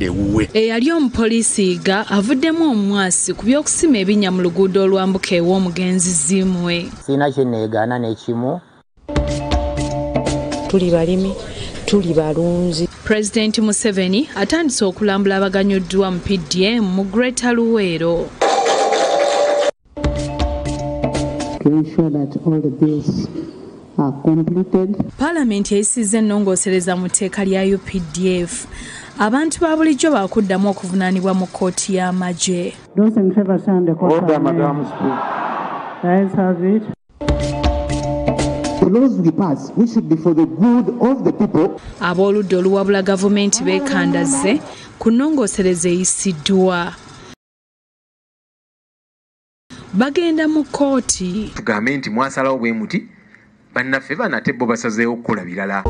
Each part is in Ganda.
ewuwe. Eyali omupoliisi Yiga avuddemu Omwasi ku by'okusima ebinnya mu luguudo olwambuka ew'omugenzi Zzimwe. Sina kye neegaana n'ekimu. Tuli balimi, tuli balunzi. Pulezidenti Museveni atandise okulambula abaganyuddwa mu PDM mu Greater Luweero. Paalamenti eyisizza ennongoosereza mu tteeka lya UPDF. Abantu ba bulijjo baakuddamu okuvunaanibwa mu kkooti y'amagye. Abooludda oluwabula gavumenti beekandazze ku nnongoosereza eyisiddwa. Bagenda mu kkooti. Tugambe nti mwasalawo bwe muti bannaffe banate bo basazeewo okukola birala.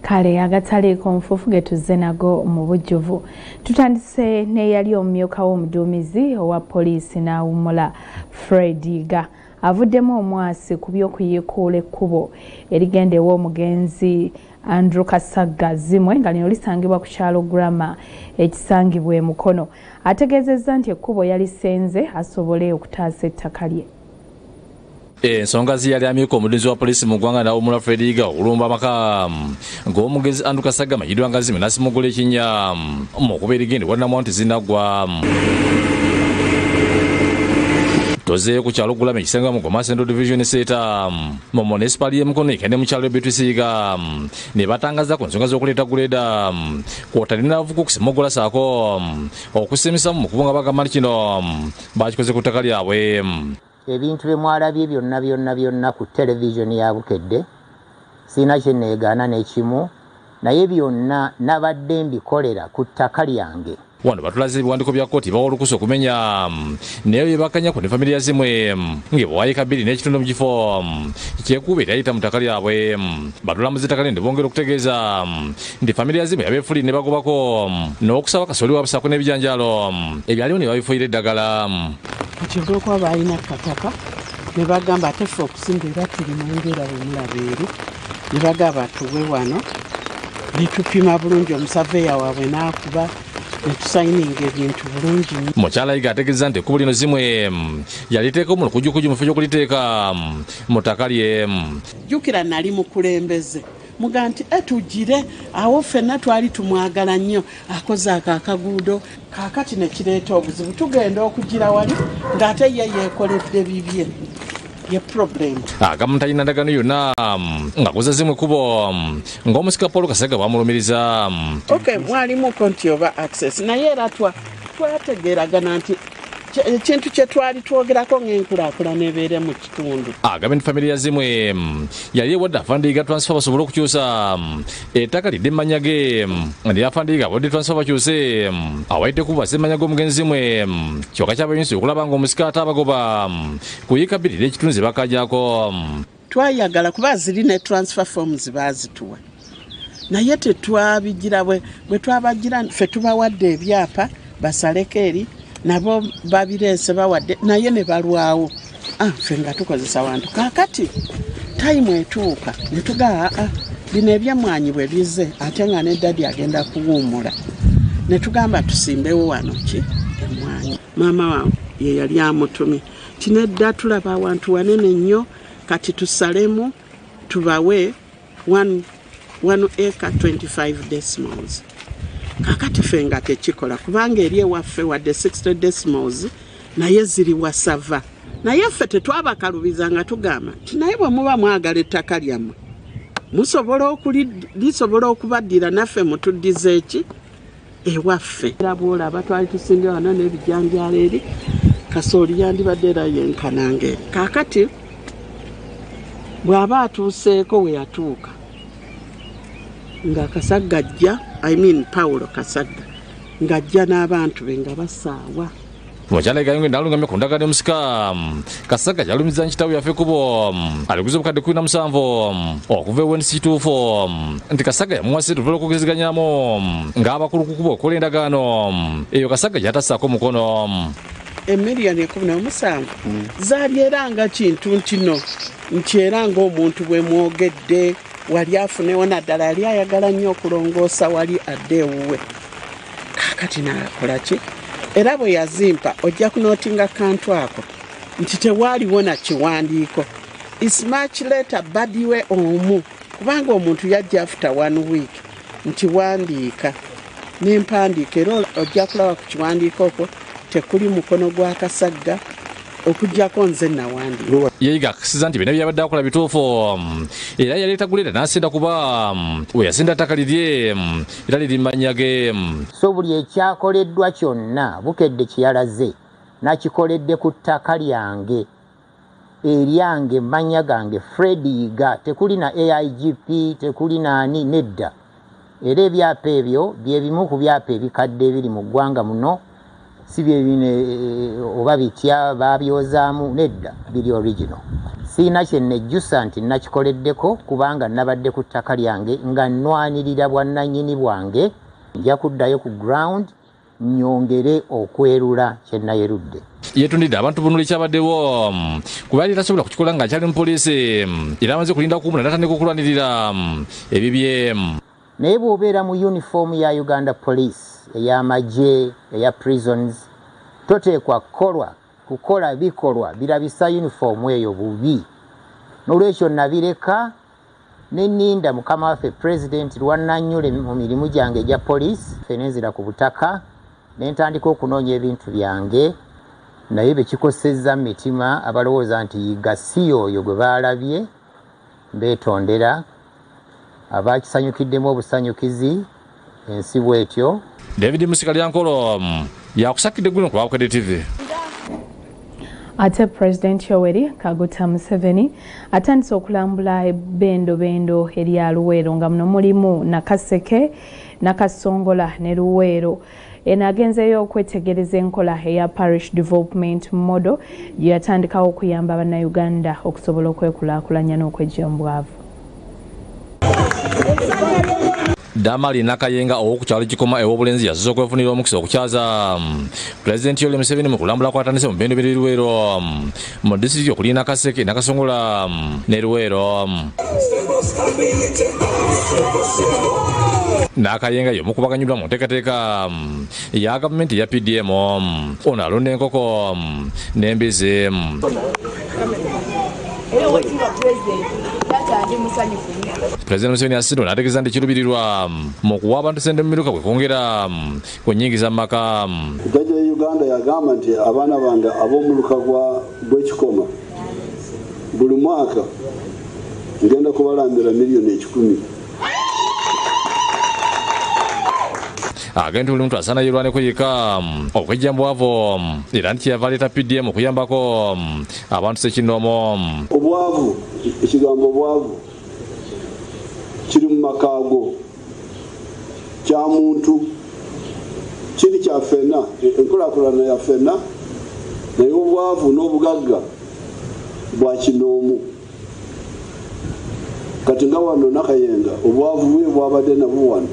Kale agataliiko nfuufu ge tuzze nago mu bujjuvu. Tutandise n'eyali omumyuka w'omuduumizi owa poliisi n'awummula Fred Yiga avuddemu Omwasi ku by'okuyiikuula ekkubo erigenda ew'omugenzi Andrew Kasagga Zzimwe nga lino lisangibwa ku kyalo Grama ekisangibwa e Mukono. Ategeezezza nti ekkubo yalisenze asobole okutaasa ettaka lye. Ensonga ziyali amyuka omuduumizi wa poliisi mu ggwanga n'awummula Fred Yiga olumba amaka ng'omugenzi Andrew Kasagga Mayirwa nga Zzimwe n'asimugula ekinnya mu kuba erigenda ewannamu nti zinaggwa. Toze ku kyalo Gulama ekisangibwa mu Omwasi Division Center mu municipality y'e Mukono ekende mu kyalo Beatrice Yiga ne batangaza ku nsonga z'okuleeta guleda kw'otalina avuga okusimugula saako okusemesa mu kubunga bagamba nti kino bakikoze ku ttaka lyabwe. Ebintu bye mwalabye byonna ku television ya Bukedde sina kye neegaana n'ekimu, naye byonna nabadde mbikolera ku ttaka lyange. Wano batulaze ebiwandiiko bya kkooti bawa olukusa okumenya naye bye bakanyako ne famire ya Zzimwe ng'ebwayiika bbiri n'ekitundu mu kifo kyekuba eryayita mu ttaka lyabwe. Batulamuzi ettaka lye ne bongera okutegeeza nti famire ya Zzimwe yabeefuli ne bagobako n'okusaba kasooli wabusaako n'ebijanjaalo ebyaliwo ne babifuuyira eddagala. Kati olw'okuba baalina kataka ne bagamba ate ffe okusinga era tuli mu mbeera bwe mulaba eri ne bagamba tuwe wano ne tupima bulungi omusaveeya waabwe n'akuba netusayininga ebintu bulungi. Mukyala Yiga ategeeza nti ekkubo lino Zzimwe yaliteeka mu lukujjukuju mu kifo ky'okuliteeka mu ttaka lye. Jjukira nali mukulembeze muga nti tugire awo ffenna twali tumwagala nnyo akoze akaguudo kaakati ne kireeta obuzibu tugenda okugira wali ng'ate ye yeekoledde bibye. Ye problem. Agamu talina ndagaano yonna ng'akoze Zzimwe ekkubo ng'omusika Paul Kasagga bwamulumiriza. Okay, mwalimu konti oba access naye era twategeeragana nti ekintu kye twali twogerako ng'enkulaakulana ebeere mu kitundu. Agambye nti famire ya Zzimwe yali ewadde afande Yiga transfer basobole okukyusa ettaka lidde emmanya ge naye afande Yiga abadde transfer bakyuse awayite kuba emmanya g'omugenzi Zzimwe kyokka kyabayinza okulaba ng'omusika ate abagoba ku yiika bbiri n'ekitundu ze bakajjako. Twayagala kuba ziri ne transfer forms baazituwa naye tetwabigira bwe twabagira ffe tubawadde ebyapa basaleko eri nabo babireese bawadde naye ne balwawo. Ffe nga tukozesa wantu kaakati tayimu etuuka ne tugaa bino ebyemmwanyi bwe bize ate nga ne dadi agenda kuwummula ne tugamba tusimbewo wano ki emmwanyi. Maama wange ye yali amutumye tinedda tulaba awantu wanene nnyo kati tusalemu tubawe 1 acre 25 decimals. Kakati ffe nga tekikola kubanga eri ewaffe wadde 60 decimals naye ziri wasava naye ffe tetwabakalubiza nga tugamba nti naye bwe muba mwagala ettaka lyammwe lisobola okubaddira naffe mutuddiza eki ewaffe. Era bwolaba twali tusinge wano n'ebijanjaalo eri kasooli yandibadde era yenkananga eri. Kakati bw'aba atuuseeko we yatuuka nga Kasagga ajja Paulo Kasagga ng'ajja n'abantu be nga basaawa mukyala Yiga nalungamye ku ndagaano y'omusika Kasagga yalumiza nkitawe yaffe kubo aliguza obukadde 17 okuva ewensikituufu nti Kasagga yamuwase tulola okugeziganyaamu ng'abakulu kukuba okola endagaano eyo Kasagga gyatasaako mukono emiliyoni 17 zabyeranga kintu kino nti era ng'omuntu bwe mwogedde wali afunewo naddala yali ayagala nnyo okulongoosa wali adde ewuwe kaakati naakola ki era bwe yazimpa ojja kunootinga kantu ako nti tewaaliwo na kiwandiiko ismach leeta badiwe omu kubanga omuntu yajja after 1 week nti wandiika n'empandiika era ojja kulaba ku kiwandiiko okwo tekuli mukono gwa Kasagga okujjako nze nawandiika. Yiga akakasiza nti bino byabadde akola bituufu era yaleeta guleeta n'asenda kuba we yasenda ttaka lirye era liri mannya ge. So buli ekyakoleddwa kyonna Bukedde kyeyalaze nakikoledde ku ttaka lyange eryange mannya gange Fred Yiga tekuli na AIGP tekuli naani nedda era ebyapa ebyo bye bimu ku byapa ebikadde ebiri mu ggwanga muno si bye bine oba bitya babyozaamu nedda biri original siina kyennejjusa nti nakikoleddeko kubanga nabadde ku ttaka lyange nga nnwanirira bwannannyini bwange nja kuddayo ku ground nyongere okwerula kyennayerudde. Yetundidde abantu bunuli kyabaddewo kuba yali tasobola kukikola ng'akyali mupoliisi era amaze kulinda kuumula n'atandika okulwanirira ebibye. Naye bw'obeera mu uniform ya Uganda Police ey'amagye eya prisons toteekwa kukola bikolwa birabisa uniform eyo bubi n'olwekyo nabireka ne nninda mukama waffe president lwannannyule mu mirimu gyange egya police fenenzira ku butaka ne ntandika okunoonya ebintu byange naye bekikosezza mu mitima abalowooza nti Yiga si oyo gwe baalabye mbeetondera abakisanyukiddemu obusanyukizi ensi bwetyo. David Musikalyankolo yakusakidde guno ku Bukedde TV. Ate President Yoweri Kaguta Museveni atandise okulambula ebbendobendo erya Luweero nga muno mulimu Nakaseke, Nakasongola ne Luweero. Eno agenzeyo okwetegereza enkola eya Parish Development Model gye yatandikawo okuyamba bannayuganda okusobola okwekulaakulanya n'okwejja mu bwavu. Damali Nakayenga ow'okukyalo Kikoma ew'obulenzi yasoose okwefunira omukisa okukyaza Pulezidenti Yoweri Museveni mu kulambula kwatandise mu bbendobendo Luweero mu disitulikiti okuli Nakaseke, Nakasongola ne Luweero. Nakayenga y'omu ku baganyuddwa mu nteekateeka ya gavumenti eya PDM ono alunda enkoko n'embizi. Pulezidenti Museveni asidde n'ategeeza nti kiruubirirwa mu kuwa abantu ssente mu miruka kwe kwongera ku nnyingiza mu maka. Jjajja Uganda yagamba nti abaana bange ab'omuluka gw'ekikoma buli mwaka ngenda kubalambira miliyoni 10. Agenti buli muntu asaana yerwaneko yekka okwejja mu bwavu era nti kyeyava aleeta PDM okuyambako abantu ssekinomo. Obwavu, ekigambo obwavu kiri mu makaago kya muntu kiri kya ffenna enkulaakulana ya ffenna naye obwavu n'obugagga bwa kinoomu. Kati nga wano Nakayenga obwavu bwe bwabadde nabwo wano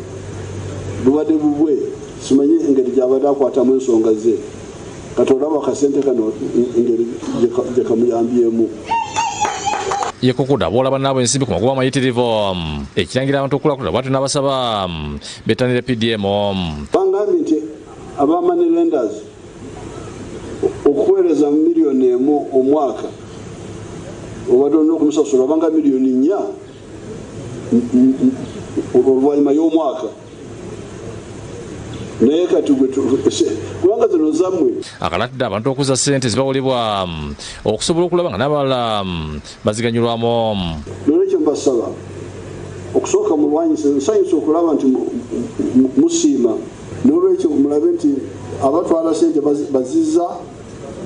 bubadde bubwe simanyi engeri gyabadde akwatamu ensonga ze kati olaba akasente kano engeri gye kamuyambyemu. Yekukudda boolaba naabo ensimbi ku magoba amayitirivu ekirangira abantu okulakulira bwatyo n'abasaba bettanire PDM. Bangambye nti aba money lenders okuweereza miliyoni 1 omwaka obadde olina okumusasula obanga miliyoni 4 oluvannyuma y'omwaka naye kati kubanga zino zammwe. Akalatidde abantu okuzza ssente zibawulibwa okusobola okulaba nga n'abalala baziganyulwamu. N'olwekyo mbasaba okusooka mulwanyisa nsanyusa okulaba nti musiima n'olwekyo mulabe nti abatwala ssente bazizza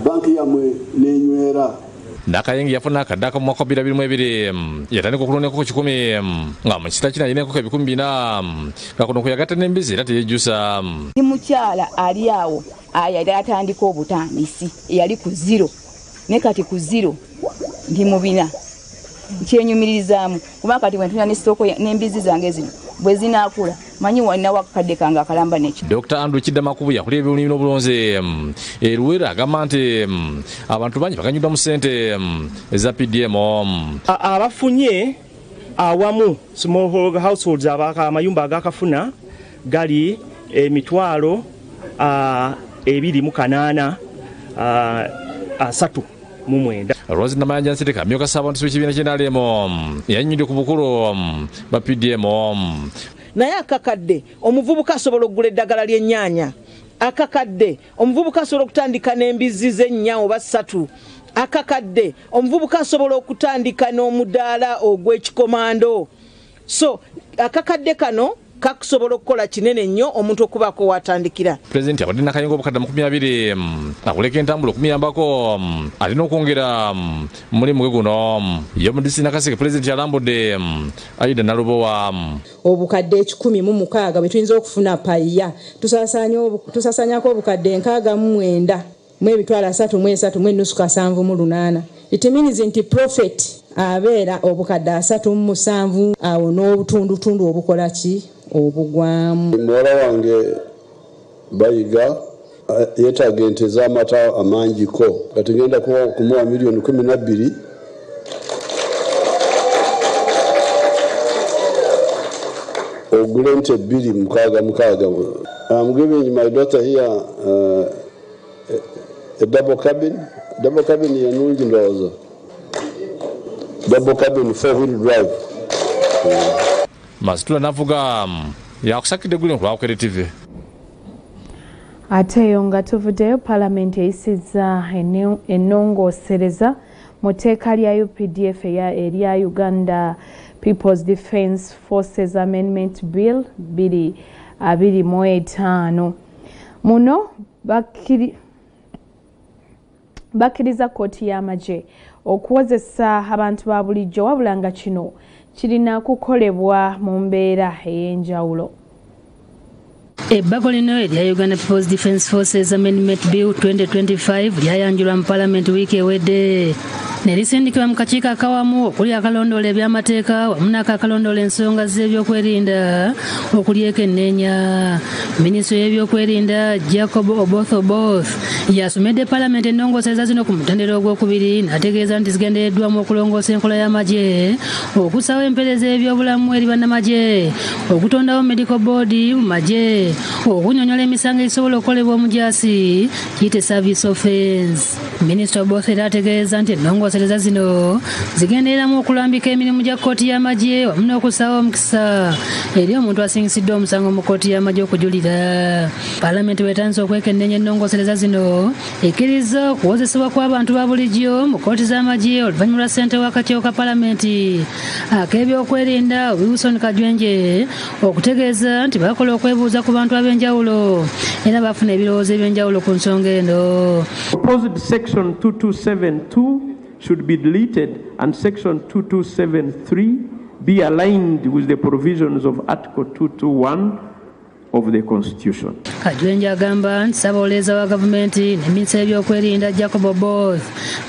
banki yammwe n'enywera. Nakayenga yafuna akadde mu mwaka 2022 yatandika okulonda enkoko 10 nga mu kiseera kino alina enkoko 400 nga kuno kwe yagatta n'embizi era teyejjusa. Ni mukyala ali awo yali atandika obutandisi yali ku 0 ne kati ku 0 ndi mu bina nkyenyumirizaamu kuba kati bwe ntuna ne stooko n'embizi zange zino bwe zinaakula manyi walina wakakadde kange akalamba neki. Dr. Andrew Kiddamakubu yakulira ebyobulimi n'obulonzi Luwera agamba nti abantu bangi baganyuddwa mu ssente eza PDM. Abafunye awamu small households amayumba agakafuna gali emitwalo 2.8 3 mu mwenda. Rose Namayanja Nsiteka myoka sabantu b'ekibiina ky'enalemo yanyumidde ku bukulu ba PDM. Naye akakadde omuvubuka asobola okugula eddagala ly'ennyaanya, akakadde omuvubuka asobola okutandika n'embizzi z'ennya oba 3, akakadde omuvubuka asobola okutandika n'omudaala ogw'ekikomando. So akakadde kano kakusobola okukola kinene nnyo omuntu okubaako watandikira. Pulezidenti abadde n'akayungo obukadde 20 akuleka entambula okumuyambako alina okwongera mulimu gwe guno. Ye omudisi Nakaseke Pulezidenti alambudde Aida Nalubowa. Obukadde 106 bwe tuyinza okufuna payiya tusasaanyako obukadde 69 mu emitwalo 33 mu ennusu 7.8. It means nti profit abeera obukadde 37 awo n'obutundutundu obukola ki obugwamu. Muwala wange Bayiga yeetaaga ente ez'amata amangiko kati ngenda kumuwa miliyoni 12 ogule ente 2.6. I'm giving my daughter here a double cabin. Double cabin yanungi ndowooza. Double cabin 4-wheel drive. Masitula navuga yakusakidde guli nkulaba TV. Ate yo nga tuvuddeyo Paalamenti eyisizza ennongoosereza mu tteeka lya UPDF erya Uganda People's Defence Forces Amendment Bill 2025. Muno bakkiriza kkooti y'amagye okuwozesa abantu ba bulijjo wabula nga kino kirina kukolebwa mu mbeera ey'enjawulo. Ebbago lino erya Uganda People's Defence Forces Amendment Bill 2025 lyayanjulwa mu Paalamenti wiiki ewedde ne lisindikibwa mu kakiiko akawamu okuli akalondoola ebyamateeka wamu n'akakalondoola ensonga z'ebyokwerinda okuli ekenneenya. Minisitule y'ebyokwerinda Jacob Oboth yasomedde Paalamenti ennongoosereza zino ku mutendera ogwokubiri n'ategeeza nti zigendereddwamu okulongoosa enkola y'amagye, okusawo empeereza y'ebyobulamu eri bannamagye, okutondawo medical board mu magye, okunnyonnyola emisango egisobola okukolebwa omujaasi kiyite service offence. Minisita Oboth era ategeeza nti ennongoosereza zino zigendereramu okulambika emirimu gya kkooti y'amagye wamu n'okussawo omukisa eri omuntu asingisiddwa omusango mu kkooti y'amagye okujulira. Paalamenti bwetandise okwekenneenya ennongoosereza zino ekkiriza okuwozesebwa kw'abantu ba bulijjo mu kkooti z'amagye oluvannyuma lwa ssente w'akakiiko ka Paalamenti ak'ebyokwerinda Wilson Kajwenje okutegeeza nti bakola okwebuuza ku bantu ab'enjawulo era bafuna ebirowoozo eby'enjawulo ku nsonga eno. Section 2272 should be deleted and Section 2273 be aligned with the provisions of Article 221 of the Constitution. Kajwenje agamba nti Ssaabawolereza wa gavumenti ne minisita y'ebyokwerinda Jacob Oboth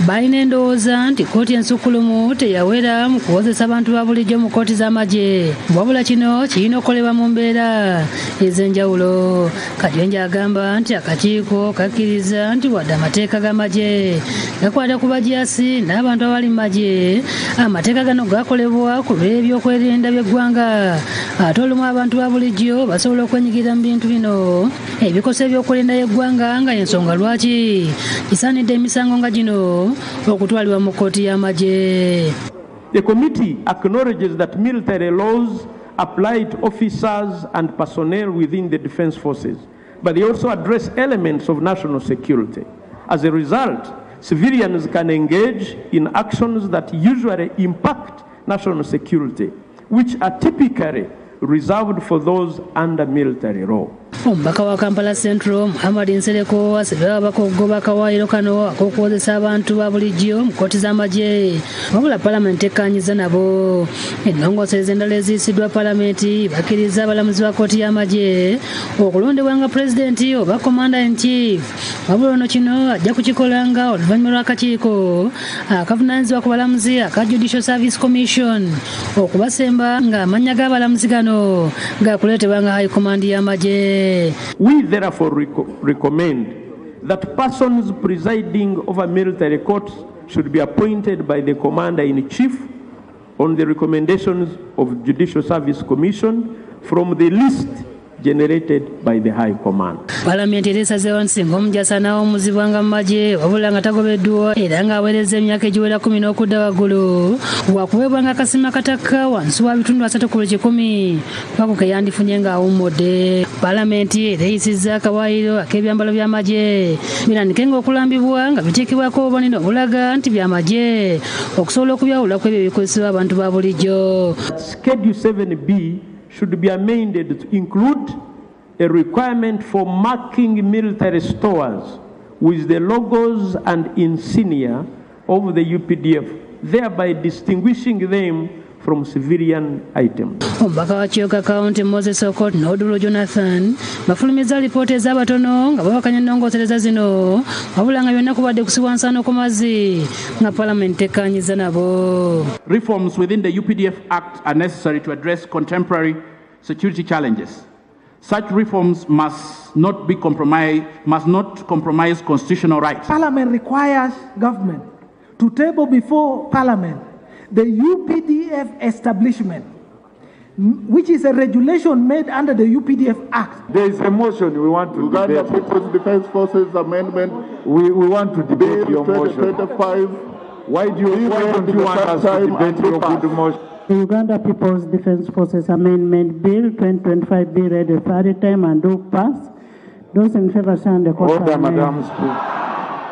balina endowooza nti kkooti ensukkulumu teyawera mu kuwozesa abantu ba bulijjo mu kkooti z'amagye, wabula kino kirina okukolebwa mu mbeera ez'enjawulo. Kajwenje agamba nti akakiiko kakkiriza nti wadde amateeka g'amagye gakwata ku bajaasi n'abantu abali mu magye, amateeka gano gakolebwa ku lw'ebyokwerinda by'eggwanga, ate olumu abantu ba bulijjo basobola okwenyigira mu bintu bino ebikosa ebyokwerinda y'eggwanga nga y'ensonga lwaki kisaanidde emisango nga gino okutwalibwa mu kkooti y'amagye. The committee acknowledges that military laws apply to officers and personnel within the defense forces, but they also address elements of national security. As a result, civilians can engage in actions that usually impact national security, which are typically reserved for those under military law. omubaka wa Kampala Central Muhammad Nsereko asabye ababaka okugoba akawaayiro kano ak'okuwozesa abantu ba bulijjo mu kkooti z'amagye wabula palamenti ekkaanyiza nabo. Ennongoosereza endala eziyisiddwa palamenti bakkiriza abalamuzi ba kkooti y'amagye okulondebwa nga pulezidenti oba commander in chief, wabula ono kino ajja kukikola nga oluvannyuma lw'akakiiko akavunaanyizibwa ku balamuzi aka Judicial Service Commission okubasemba ng'amannya g'abalamuzi gano gaakuleetebwa nga high command y'amagye. We therefore recommend that persons presiding over military courts should be appointed by the Commander-in-Chief on the recommendations of Judicial Service Commission from the list generated by the High Command. Palamenti eteesazeewo nti singa omujjasa n'awumuzibwanga mu magye wabula nga tagobeddwa era ng'aweereza emyaka egiwera 10 n'okudda waggulu waakuweebwanga akasimu akatakka wansi wa bitundu 3/10 kwako ke yandifunye ng'awummudde. Palamenti ereeyisizza akawaayiro ak'ebyambalo by'amagye birandike ng'okulambibwa nga biteekebwako obubonero obulaga nti by'amagye okusobola okubyawulako ebyo ebikozesebwa abantu ba bulijjo. Schedule 7B should be amended to include a requirement for marking military stores with the logos and insignia of the UPDF, thereby distinguishing them from civilian items. Omubaka wa Kyoka County Moses Okot n'Odulo Jonathan bafulumiza lipoota ez'abatono nga babakanya ennongoosereza zino wabula nga byonna kubadde kusibwa nsaano ku mazzi nga palamenti ekkaanyiza nabo. Reforms within the UPDF Act are necessary to address contemporary security challenges. Such reforms must not compromise constitutional rights. Parliament requires government to table before Parliament the UPDF establishment, which is a regulation made under the UPDF Act. There is a motion we want to debate. Uganda People's Defence Forces Amendment. We want to debate your motion. Why don't you want us to debate your good motion? The Uganda People's Defence Forces Amendment Bill 2025 be read a third time and do pass. Those in favour stand the court. Order, Madam Speaker.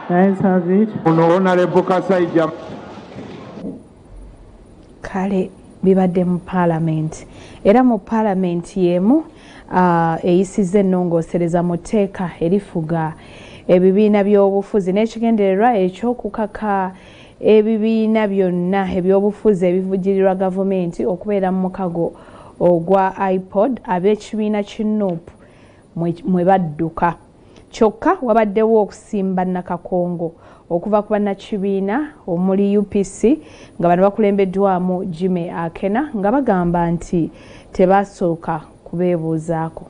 Guys have it. Honorable Kasaija. Kale bibadde mu palamenti era mu palamenti yemu eyisizza ennongoosereza mu tteeka erifuga ebibiina by'obufuzi n'ekigendererwa eky'okukaka ebibiina byonna ebyobufuzi ebivujjirirwa gavumenti okubeera mu mukago ogwa iPod ab'ekibiina kinuupu mwe badduka. Kyokka wabaddewo okusimba Nakakongo okuva ku bannakibiina omuli UPC nga bano bakulembeddwamu Zzimwe Akena nga bagamba nti tebasooka kubeebuuzaako.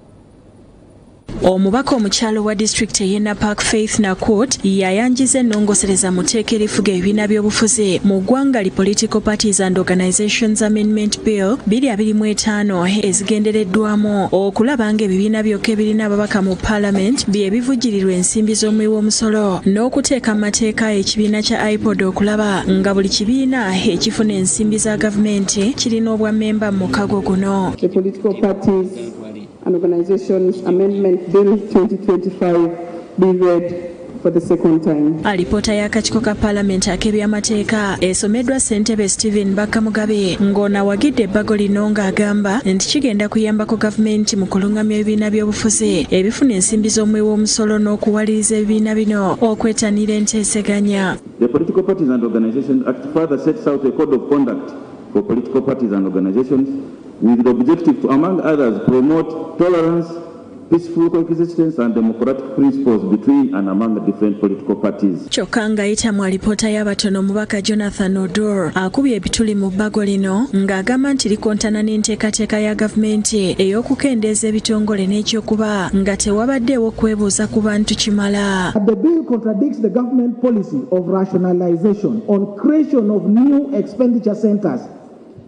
Omubaka omukyalo wa disitulikiti y'e Napark Faith Nakut yayanjiza ennongoosereza mu tteeka erifuga ebibiina by'obufuzi mu ggwanga li Political Parties and Organizations Amendment Bill 2025 ezigendereddwamu okulaba ng'ebibiina byokka ebirina ababaka mu Parliament bye bivujjirirwa ensimbi z'omuwi w'omusolo n'okuteeka mu mateeka ekibiina kya iPod okulaba nga buli kibiina ekifuna ensimbi za gavumenti kirina obwammemba mu mukago guno. The Political Parties and Organizations Amendment Bill 2025 be read for the second time. Alipoota y'akakiiko ka Paalamenti ak'ebyamateeka esomeddwa ssentebe Stephen Bakamugabe ng'onawagidde ebbago lino ng'agamba nti kigenda kuyambako gavumenti mu kulungamya ebibiina by'obufuzi ebifuna ensimbi z'omuwi w'omusolo n'okuwaliriza ebibiina bino okwetanira enteeseganya. The Political Parties and Organizations Act further sets out a code of conduct for political parties and organizations with the objective to, among others, promote tolerance, peaceful coexistence and democratic principles between and among the different political parties. Kyokka ng'ayita mu alipoota y'abatono omubaka Jonathan Odor akubye ebituli mu bbago lino ng'agamba nti likontana n'enteekateeka ya gavumenti ey'okukendeeza ebitongole n'ekyokuba nga tewabaddeewo kwebuuza ku bantu kimala. The bill contradicts the government policy of rationalization on creation of new expenditure centers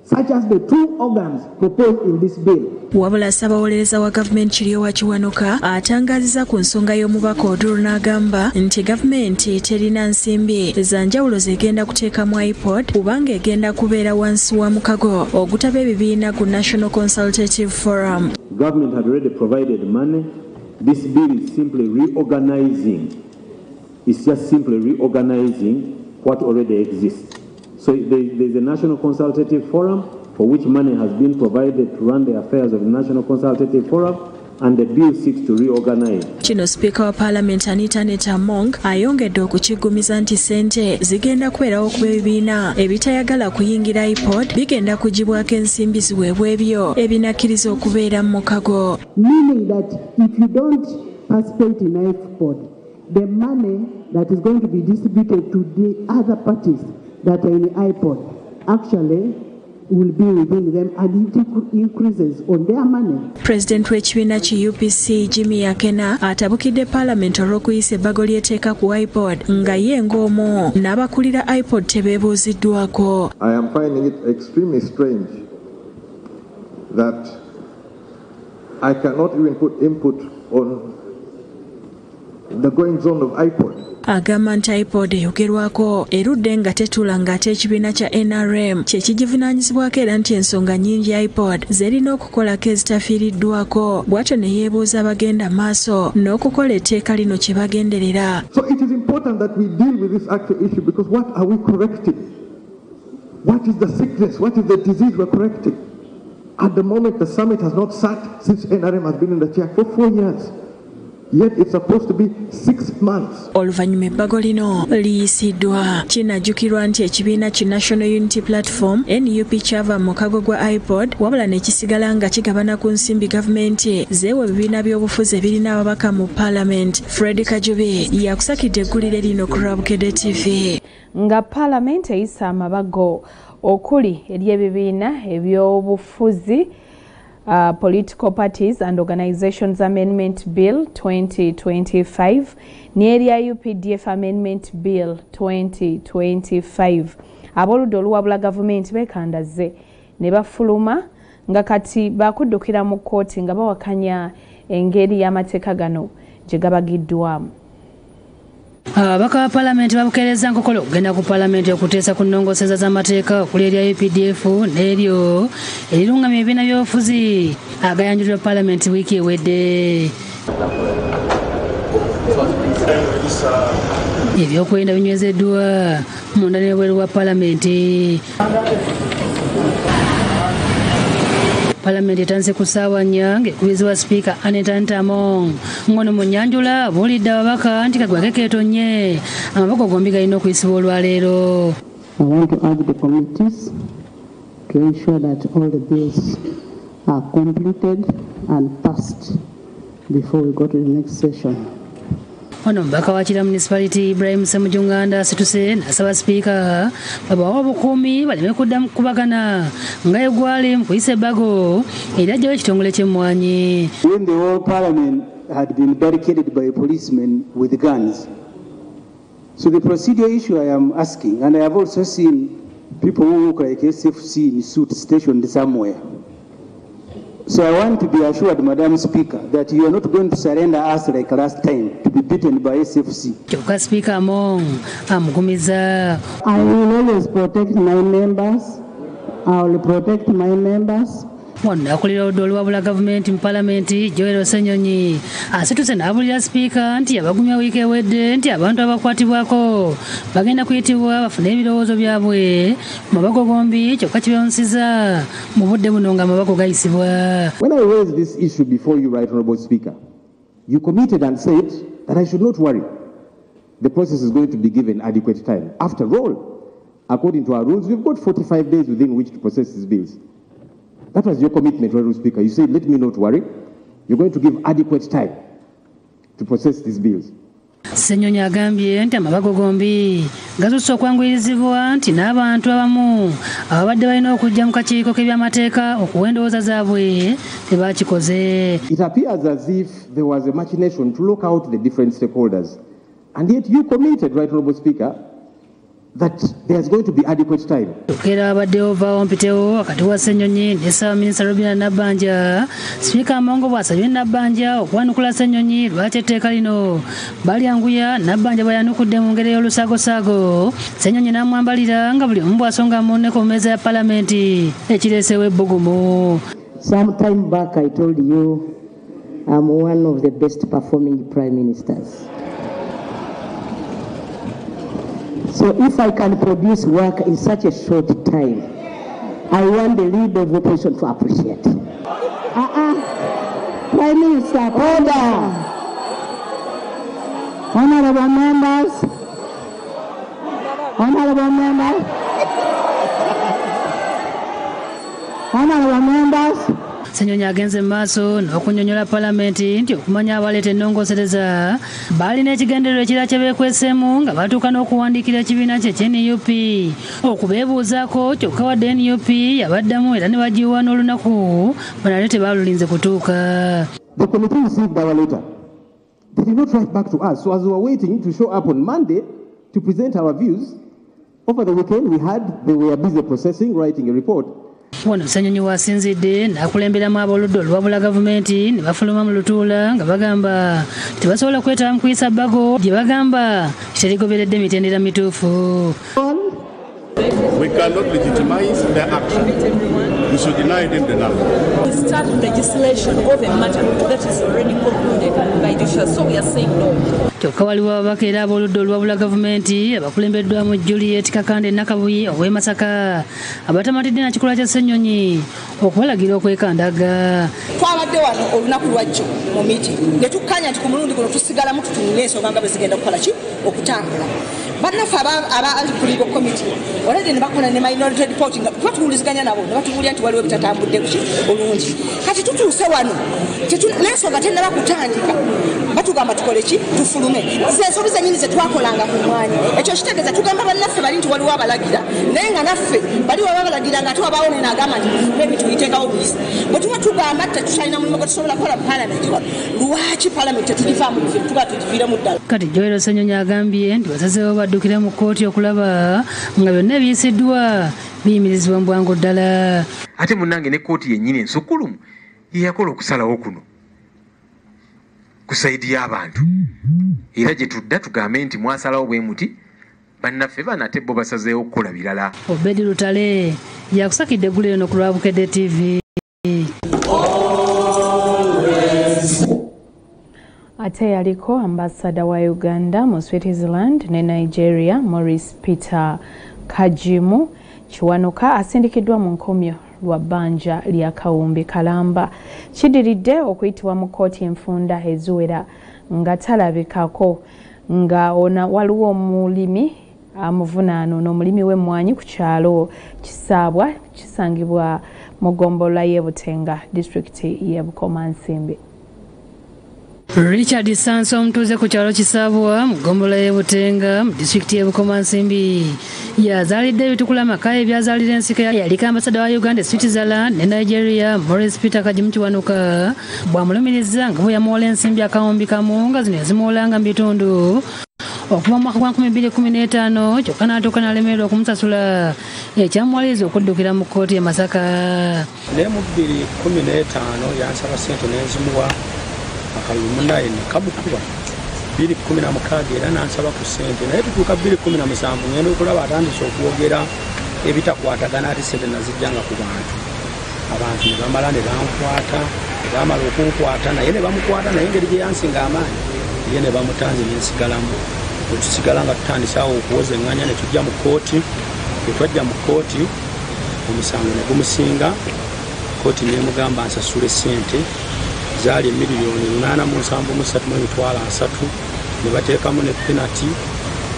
such as the two organs proposed in this bill. Wabula Ssaabawolereza wa gavumenti Kiryowa Kiwanuka atangaziza ku nsonga y'omubaka Odor n'agamba nti gavumenti terina nsimbi za njawulo zegenda kuteekamu iPod kubanga egenda kubeera wansi wa mukago ogutaba ebibiina ku National Consultative Forum. Government had already provided money. This bill is simply reorganizing. It's just simply reorganizing what already exists. So there's a National Consultative Forum for which money has been provided to run the affairs of the National Consultative Forum. and the bill seeks to reorganize. Kino Speaker wa Parliament Anita Among ayongedde okukigumiza nti ssente zigenda kubeerawo okuba ebibiina ebitayagala kuyingira iPod bigenda kugibwako ensimbi ziweebwa ebyo ebinakkiriza okubeera mu mukago. Meaning that if you don't participate in iPod, the money that is going to be distributed to the other parties that are in iPod actually will be within them and it increases on their money. President w'ekibiina ki UPC Jimmy Akena atabukidde Parliament olw'okuyisa ebbago ly'etteeka ku iPod nga ye ng'omu n'abakulira iPod tebeebuuziddwako. I am finding it extremely strange that I cannot even put input on the goings on of iPod. Agamba nti iPod eyogerwako erudde nga tetula ng'ate ekibiina kya NRM kye kigivunaanyizibwako era nti ensonga nnyingi iPod zerina okukolako ezitafiiriddwako. Bw'atyo ne yeebuuza bagenda maaso n'okukola etteeka lino kye bagenderera. So it is important that we deal with this actual issue because what are we correcting? What is the sickness? What is the disease we're correcting? At the moment, the summit has not sat since NRM has been in the chair for 4 years. Yet it's supposed to be 6 months. Oluvannyuma ebbago lino liyisiddwa. Kinajjukirwa nti ekibiina ki National Unity Platform NUP kyava mu mukago gwa iPod wabula ne kisigala nga kigabana ku nsimbi gavumenti zeewa ebibiina by'obufuzi ebirina ababaka mu Parliament. Fred Kajubi yakusakidde eggulire lino ku Bukedde TV. Nga Parliament eyisa amabago okuli ery'ebibiina eby'obufuzi Political Parties and Organizations Amendment Bill 2025 n'erya UPDF Amendment Bill 2025. Aboludde oluwabula gavumenti beekandaze ne bafuluma nga kati bakuddukira mu kkooti nga bawakanya engeri y'amateeka gano gye gabagiddwamu. Ababaka ba Parliament babukeereza nkokola okugenda ku Parliament okuteesa ku nnongoseza z'amateeka okuli erya UPDF n'eryo erirungamya ebibiina by'obufuzi agayanjulirwa Parliament wiiki ewedde. Ebyokwerinda binywezeddwa munda n'ebweru bwa Parliament. Parliament etandise ku ssaawa 4 ng'ekubizibwa Speaker Anita Among ngono mu nnyanjula buulidde ababaka nti kagwake keetonye amabago gombi galina okuyisibwa olwaleero. I want to urge the committees to ensure that all the bills are completed and passed before we go to the next session. Ono mubaka wa Kira Municipality Ibrahim Semujunganda asituse n'asaba Speaker babawa obukuumi baleme kuddamu kubagana nga egwali mu kuyisa ebbago eryajjawo ekitongole ky'emmwanyi. When the whole Parliament had been barricaded by policemen with guns. So the procedure issue I am asking, and I have also seen people who look like SFC in suits stationed somewhere. So I want to be assured, Madam Speaker, that you are not going to surrender us like last time to be beaten by SFC. Kyokka Speaker Among amugumiza. I will always protect my members. I will protect my members. Wonna akulira oludda oluwabula gavumenti mu Palamenti Joel Ssenyonyi asituse n'abulira Speaker nti abagumya wiiki ewedde nti abantu abakwatibwako bagenda kuyitibwa bafune ebirowoozo byabwe mu mabago gombi kyokka kibyonsiza mu budde buno nga amabago gayisibwa. When I raised this issue before you, Right Honourable Speaker, you committed and said that I should not worry. The process is going to be given adequate time. After all, according to our rules, we've got 45 days within which to process these bills. That was your commitment, Honourable Speaker. You said, let me not worry. You're going to give adequate time to process these bills. Ssenyonyi agambye nti amabago gombi gatuuse okwanguyirizibwa nti n'abantu abamu ababadde balina okujja mu kakiiko k'ebyamateeka okuwa endowooza zaabwe tebakikoze. It appears as if there was a machination to lock out the different stakeholders. And yet you committed, Right Honourable Speaker, that there's going to be adequate time. Tukera abaddewo vaawo mpitewo wakati wa Ssenyonyi ne Ssaabaminisita Robinah Nabbanja. Sipiika Amongo bw'asabye Nabbanja okwanukula Ssenyonyi lwaki etteeka lino balyanguya. Nabbanja bwe mu ngeri y'olusaagosaago. Ssenyonyi n'amwambalira nga buli omu bw'asonga munne ku mmeeza ya Palamenti ekireesewo ebbugumu. Some time back I told you I'm one of the best performing prime ministers. So if I can produce work in such a short time, I want the leader of the opposition to appreciate. Prime Minister, order. Honorable members, honorable members, honorable members. Ssenyonyi agenze maaso n'okunnyonnyola Paalamenti nti okumanya abaleeta ennongosereza baalina ekigendererwa ekirala kye beekweseemu nga batuuka n'okuwandiikira ekibiina kye NUP okubeebuuzaako kyokka wadde NUP yabaddamu era ne bagiwa n'olunaku banale tebaalulinze kutuuka. The committee received our letter. They did not write back to us. So as we were waiting to show up on Monday to present our views, over the weekend they were busy processing, writing a report. Wano Ssenyonyi wasinzidde n'akulemberamu ab'oludda oluwabula gavumenti ne bafuluma mu lutuula nga bagamba tebasobola kwetaba mu kuyisa bbago gye bagamba terigoberedde mitendera mituufu. We cannot legitimize their action. We should deny them the number. We start legislation of a matter that is already concluded by the judicial, so we are saying no. Kyokka waliwo ababaka era ab'oludda oluwabula gavumenti abakulembeddwamu Juliet Kakande Nakabuyi ow'e Masaka abatamatidde na kikula kya Ssenyonyi okubalagira okwekandaga. Twabadde wano olunaku lwajjo mu miti ne tukkanya nti ku mulundi guno tusigalamu tutunule ensonga nga bwe zigenda kukola ki okutambula. Bannaffe abali ku Legal Committee already ne bakola ne minority reporting nga batuwuliziganya nabo ne batubuulira nti waliwo bitatambudde kuki olungi. Kati tutuuse wano n'ensonga tennaba kutandika batugamba tukole ki tufulume. Ensobi zennyini ze twakolanga ku mwanya ekyo kitegeeza tugamba bannaffe bali nti waliwo abalagira naye nga naffe bali waba balagira nga ate wabaawo neno agamba nti tufulume bituyiteekawo buyisi. Bwe tuba tugamba tetutalina mulimu gwe tusobola kukola mu Paalamenti lwaki Paalamenti tetugivaamu buzibu tuba tugiviiremu ddala. Kati Joel Ssenyonyi agambye nti basazeewo baddukire mu kkooti okulaba nga byonna ebiyisiddwa biyimirizibwa mu bwangu ddala. Ate munnange ne kkooti yennyini ensukkulumu yeyakola okusalawo kuno ku sayidi y'abantu era gye tudda tugambe nti mwasalawo bwe muti bannaffe banate bo basazeewo okukola birala. Obedi Lutale yakusakidde eggulu eno ku lwa Bukedde TV. Ate yaliko ambassador wa Uganda mu Switzerland ne Nigeria Maurice Peter Kajimu Kiwanuka asindikiddwa mu nkomyo lwa bbanja lya Kawumbi Kalamba kidiridde okuyitibwa mu kkooti enfunda eziwera nga talabikako nga ona waliwo omulimi amuvunaano n'omulimi w'emmwanyi ku kyalo Kisaabwa kisangibwa mu ggombolola y'e Butenga disitulikiti y'e Bukomansimbi. Richard Sanso omutuuze ku kyalo Kisaabwa mu ggombolola y'e Butenga mu disitulikiti y'e Bukomansimbi yazaalidde ebitukula amaka ebyazaalira ensiko yaliko ambasada wa Uganda, Switzerland ne Nigeria Maurice Peter Kajimu Kiwanuka bw'amulumiriza nga bwe yamuwola ensimbi akawumbi kamu nga zino yazimuwolanga mu bitundu okuva mu mwaka gwa 2015 kyokka n'atuuka n'alemererwa okumusasula ekyamuwaliriza okuddukira mu kkooti e Masaka. Naye mu 2015 yansaba ssente n'ezimuwa akalulu munnaye ne kamukuba 2016 era nansaba ku ssente naye tutuuka 2017 ngenda okulaba atandise okwogera ebitakwatagana ati ssente nazijjanga ku abantu ne bamala ne bankwata ne bamala okunkwata naye ne bamukwata naye engeri gye yansinga amaanyi ye ne bamutanze nensigalamu netusigala nga tutandisaawo okuwoza eŋŋanya ne tujja mu kkooti etwajja mu kkooti omusango ne gumusinga kkooti nemugamba nsasule ssente zaali $8,873,300 ne bateekamu ne penalty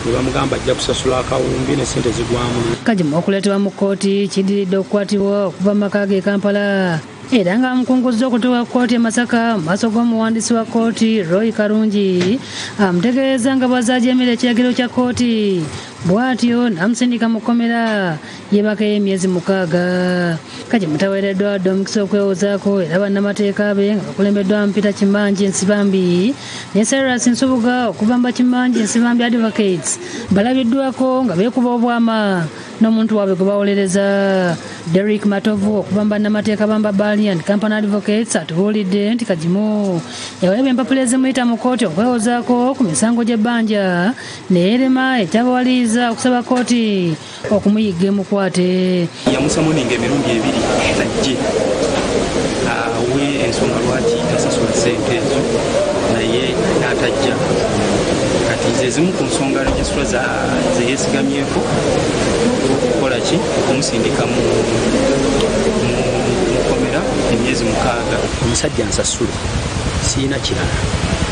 ne bamugamba ajja kusasula akawumbi ne ssente zigwamu. Kajimu okuleetebwa mu kkooti kidiridde okukwatibwa okuva mu maka ge Kampala era nga amukunguza okutuuka ku kkooti e Masaka mu maaso g'omuwandiisi wa kkooti Roy Karungi amutegeeza nga bw'azaajemera ekiragiro kya kkooti bw'atyo n'amusindika mu kkomera yeebaka y'emyezi 6. Kajimu taweereddwa wadde omukisa okwewozaako era bannamateeka be nga bakulembeddwa Peter Kimanji Nsibambi ne Cyrus Nsubuga okuva mu Kimanji Nsibambi Advocates balabiddwako nga beekuba obwama n'omuntu waabwe gwe bawolereza. Derek Matovu okuva mu bannamateeka bamba Baliant Company Advocates atubuulidde nti Kajimu yaweebwa empapula ezimuyita mu kkooti okwewozaako ku misango gy'ebbanja neerema ekyabawaliriza okusaba kkooti okumuyigga emukwate. Yamusamuninga emirundi 2 ajje awe ensonga lwaki tasasula ssente ezo naye n'atajja. Kati nze ezimu ku nsonga registra ze yeesigamyeko okukola ki okumusindika mu kkomera emyezi 6. Omusajja nsasule siina kirala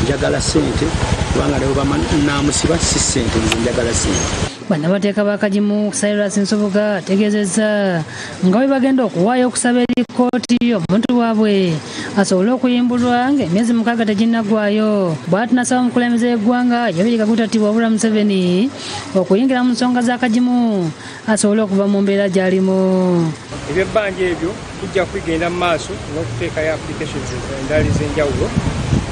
njagala ssente kubanga leo banamusiba si ssente njagala ssente. Bannabateeka b'akagimu Cyrus Nsoboga ategeezezza nga bwe bagenda okuwaayo okusaba eri kkooti omuntu waabwe asobole okuyimbulwa ng'emyezi 6 teginnaggwaayo. Bw'ati nasaba omukulembeze w'eggwanga Yoweri Kaguta wabula Museveni okuyingira mu nsonga z'akagimu asobole okuva mu mbeera gy'alimu. Eby'ebbanja ebyo tujja kugenda mu maaso n'okuteekayo applications endala ez'enjawulo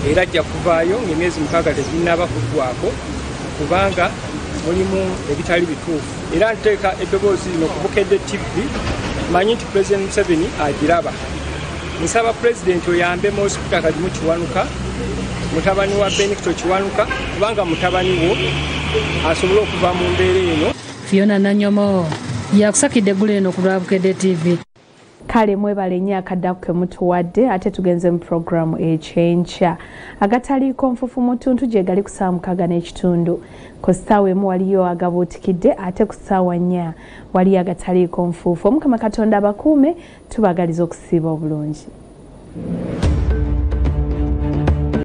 era ajja kuvaayo ng'emyezi 6 teginnaba kuggwako kubanga mulimu ebitali bituufu era nteeka eddoboozi lino ku Bukedde TV manyi nti President Museveni agiraba. Nsaba President oyambe Hospital Kagimu Kiwanuka mutabani wa Benito Kiwanuka kubanga mutabani wo asobole okuva mu mbeera eno. Fiona Nanyomo yakusakidde eggulu eno ku lwa Bukedde TV. Kale mwebale nnyo akaddaku ke mutuwadde ate tugenze mu programu ekyenkya. Agataliiko nfufu mu ttuntu gye gali ku ssaawa 6 n'ekitundu. Ku ssaawa emu waliyo agabuutikidde ate ku ssaawa 4 waliyo agataliiko nfuufu. Omukama Katonda abakuume tubagaliza okusiiba obulungi.